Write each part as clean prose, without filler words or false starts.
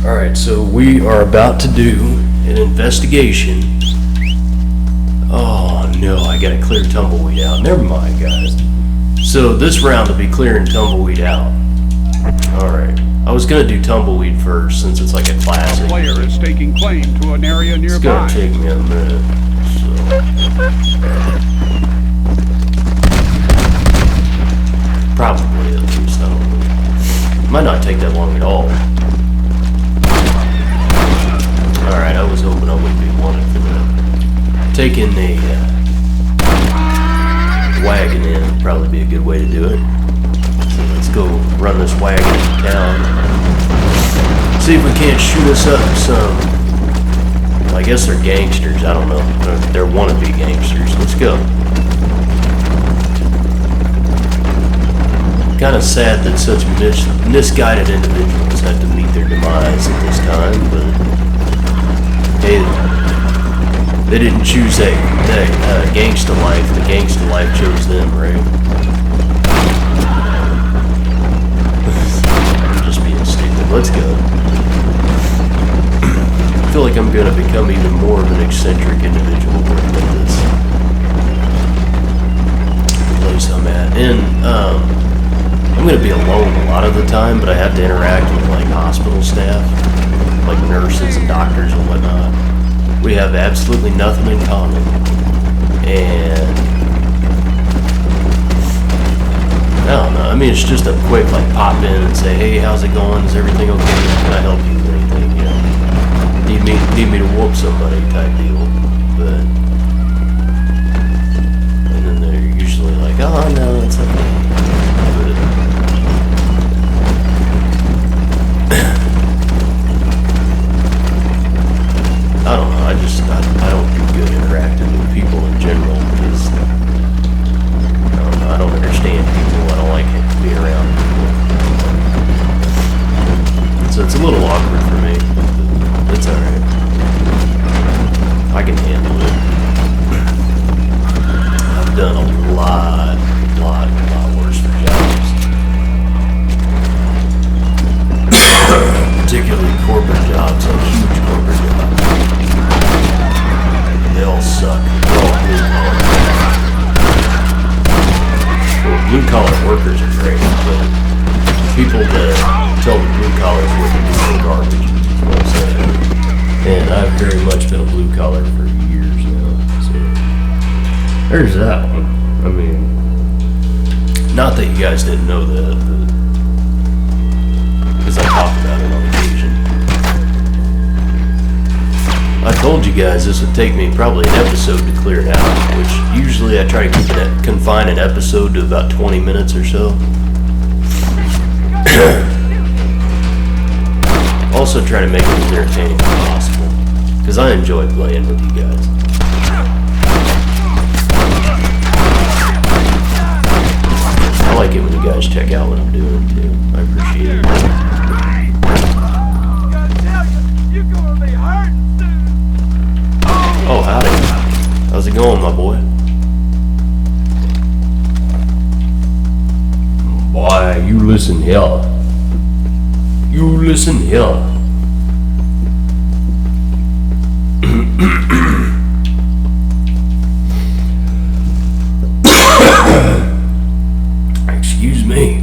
Alright, so we are about to do an investigation. Oh no, I gotta clear tumbleweed out. Never mind, guys. So this round will be clearing tumbleweed out. Alright. I was gonna do tumbleweed first since it's like a classic. A player is taking claim to an area nearby. It's gonna take me a minute. Probably at least, I don't know. Might not take that long at all. Alright, I was hoping I wouldn't be wanted for that. Taking a wagon in would probably be a good way to do it. So let's go run this wagon into town. See if we can't shoot us up some... Well, I guess they're gangsters, I don't know. They're wannabe gangsters. Let's go. Kind of sad that such misguided individuals have to meet their demise at this time, but hey, they didn't choose that gangsta life. The gangsta life chose them, right? I'm just being stupid. Let's go. I feel like I'm gonna become even more of an eccentric individual working at this place I'm at. And I'm gonna be alone a lot of the time, but I have to interact with like hospital staff, like nurses and doctors and whatnot. We have absolutely nothing in common, and I don't know. I mean, it's just a quick like pop in and say, "Hey, how's it going? Is everything okay? Can I help you with anything?" You know, need me to whoop somebody type deal. But and then they're usually like, "Oh no, it's okay." I don't know, I don't do good interacting with people in general because, I don't know, I don't understand people, I don't like being around people. So it's a little awkward for me, but it's alright. I can handle it. I've done a lot worse for jobs. Particularly corporate jobs, like huge corporate jobs. They all suck. They're all blue collar. Well, blue collar workers are great, but people that tell the blue collars what to do are garbage. That's what I'm saying. And I've very much been a blue collar for years now. So there's that one. I mean, not that you guys didn't know that, but because I talked about it on occasion. I told you guys this would take me probably an episode to clear it out, which usually I try to confine an episode to about 20 minutes or so. Also try to make it as entertaining as possible, because I enjoy playing with you guys. I like it when you guys check out what I'm doing too. I appreciate it. Oh, howdy. How's it going, my boy? Boy, you listen here. You listen here. Excuse me.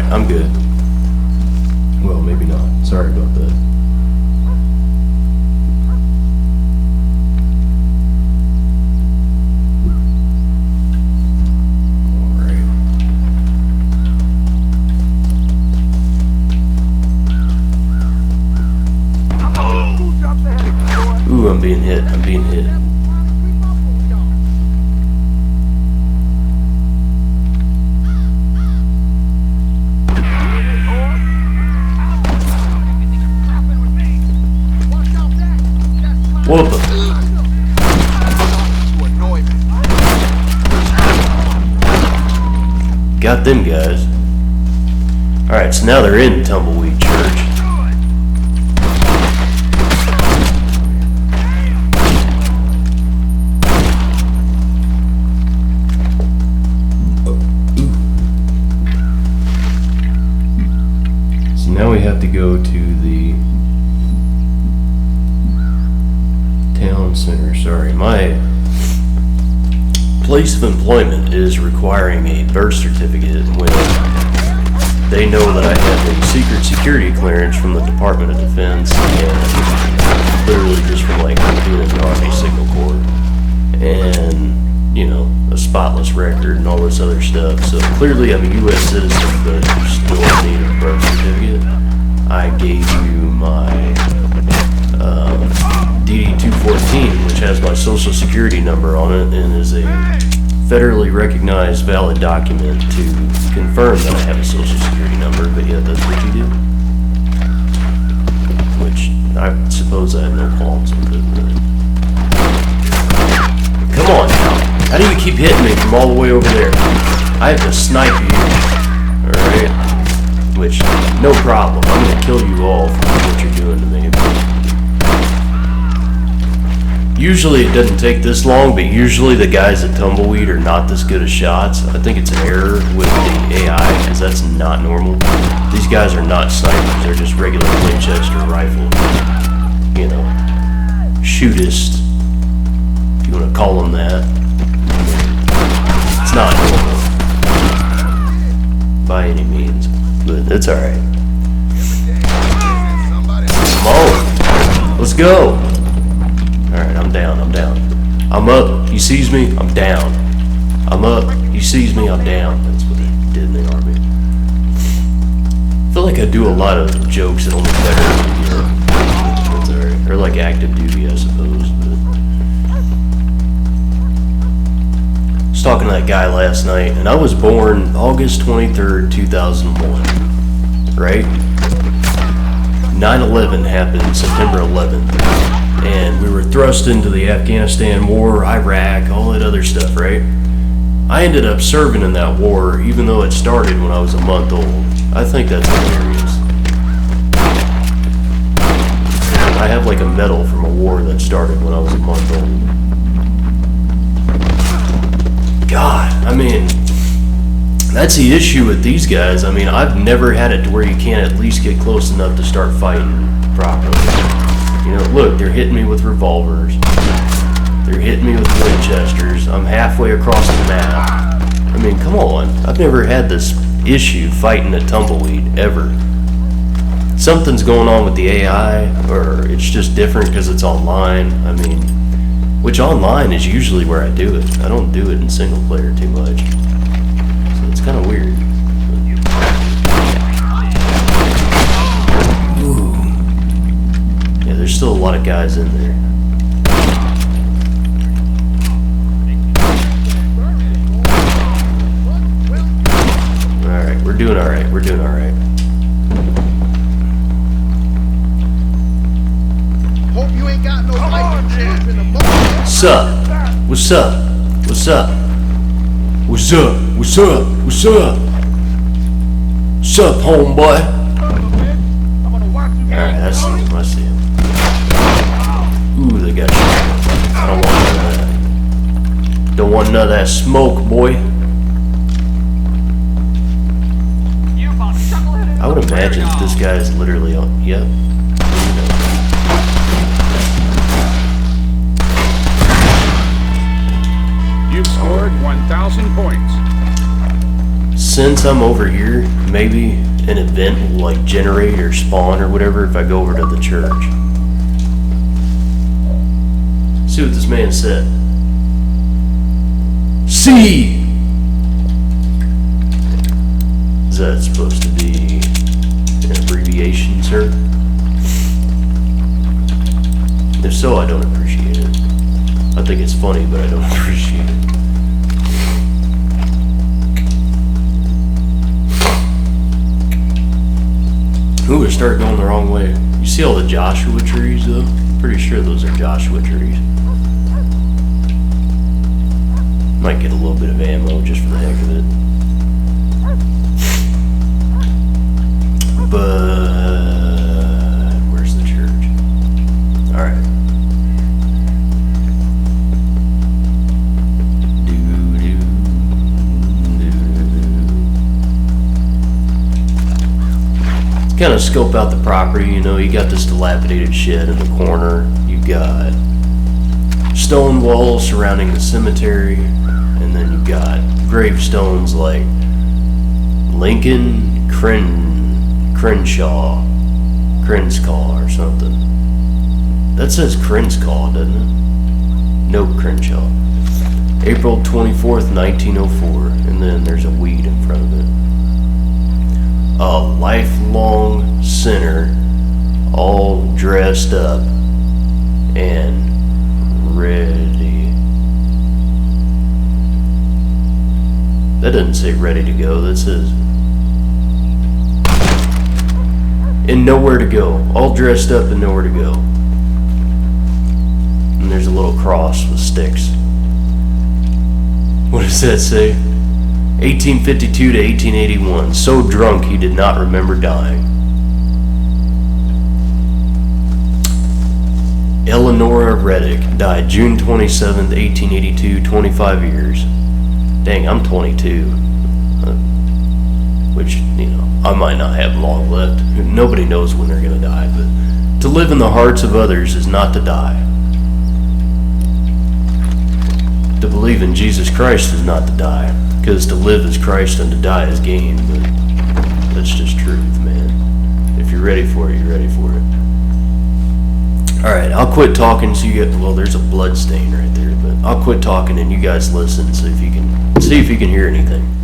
I'm good. Well, maybe not. Sorry about that. Ooh, I'm being hit. I'm being hit. Whoop 'em. Got them guys. Alright, so now they're in Tumbleweed Church. So now we have to go to the town center. Sorry, my place of employment is requiring a birth certificate when they know that I have a secret security clearance from the Department of Defense and literally just from like being in the Army Signal Corps and, you know, a spotless record and all this other stuff. So clearly I'm a U.S. citizen, but you still need a birth certificate. I gave you my DD-214, which has my social security number on it and is a federally recognized valid document to confirm that I have a social security number, but yeah, that's what you do. Which I suppose I have no qualms with it. But... Come on now. How do you keep hitting me from all the way over there? I have to snipe you. Alright? Which, no problem. I'm gonna kill you all for what you're doing to me. Usually it doesn't take this long, but usually the guys at Tumbleweed are not this good at shots. I think it's an error with the AI, because that's not normal. These guys are not snipers, they're just regular Winchester rifle. You know, shootist, if you want to call them that. It's not normal, by any means, but it's alright. Come on, let's go. Alright, I'm down. I'm up, he sees me, I'm down. I'm up, he sees me, I'm down. That's what they did in the Army. I feel like I do a lot of jokes that only veterans hear. That's alright. Or like active duty, I suppose. But... I was talking to that guy last night, and I was born August 23rd, 2001. Right? 9/11 happened September 11th. And we were thrust into the Afghanistan war, Iraq, all that other stuff, right? I ended up serving in that war, even though it started when I was a month old. I think that's hilarious. I have like a medal from a war that started when I was a month old. God, I mean, that's the issue with these guys. I mean, I've never had it to where you can't at least get close enough to start fighting properly. You know, look, they're hitting me with revolvers. They're hitting me with Winchesters. I'm halfway across the map. I mean, come on. I've never had this issue fighting a Tumbleweed, ever. Something's going on with the AI, or it's just different because it's online. I mean, which online is usually where I do it. I don't do it in single player too much. So it's kind of weird. There's still a lot of guys in there. Alright, we're doing alright. Hope you ain't got no fighting chance in the boat. What's up? Homeboy? Alright, I see him. Ooh, they got shot. I don't want none of that. Don't want none of that smoke, boy. I would imagine this guy is literally on. Yep. You've scored 1,000 points. Since I'm over here, maybe an event will like generate or spawn or whatever if I go over to the church. See what this man said. C! Is that supposed to be an abbreviation, sir? If so, I don't appreciate it. I think it's funny, but I don't appreciate it. Ooh, we're starting going the wrong way. You see all the Joshua trees, though? Pretty sure those are Joshua trees. Might get a little bit of ammo just for the heck of it. But where's the church? Alright. Kind of scope out the property, you know, you got this dilapidated shed in the corner, you got stone walls surrounding the cemetery, and then you got gravestones like Lincoln Crenshaw or something. That says Crenshaw, doesn't it? Nope, Crenshaw. April 24th, 1904, and then there's a weed in front of it. A lifelong sinner, all dressed up and ready. That doesn't say ready to go, that says and nowhere to go. All dressed up and nowhere to go. And there's a little cross with sticks. What does that say? 1852 to 1881. So drunk he did not remember dying. Eleanor Reddick died June 27th, 1882, 25 years. Dang, I'm 22. Which, you know, I might not have long left. Nobody knows when they're gonna die, but to live in the hearts of others is not to die. To believe in Jesus Christ is not to die. Because to live is Christ and to die is gain, but that's just truth, man. If you're ready for it, you're ready for it. Alright, I'll quit talking so you get, well, there's a blood stain right there, but I'll quit talking and you guys listen, see if you can hear anything.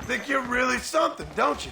think you're really something, don't you?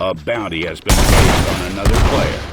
A bounty has been placed on another player.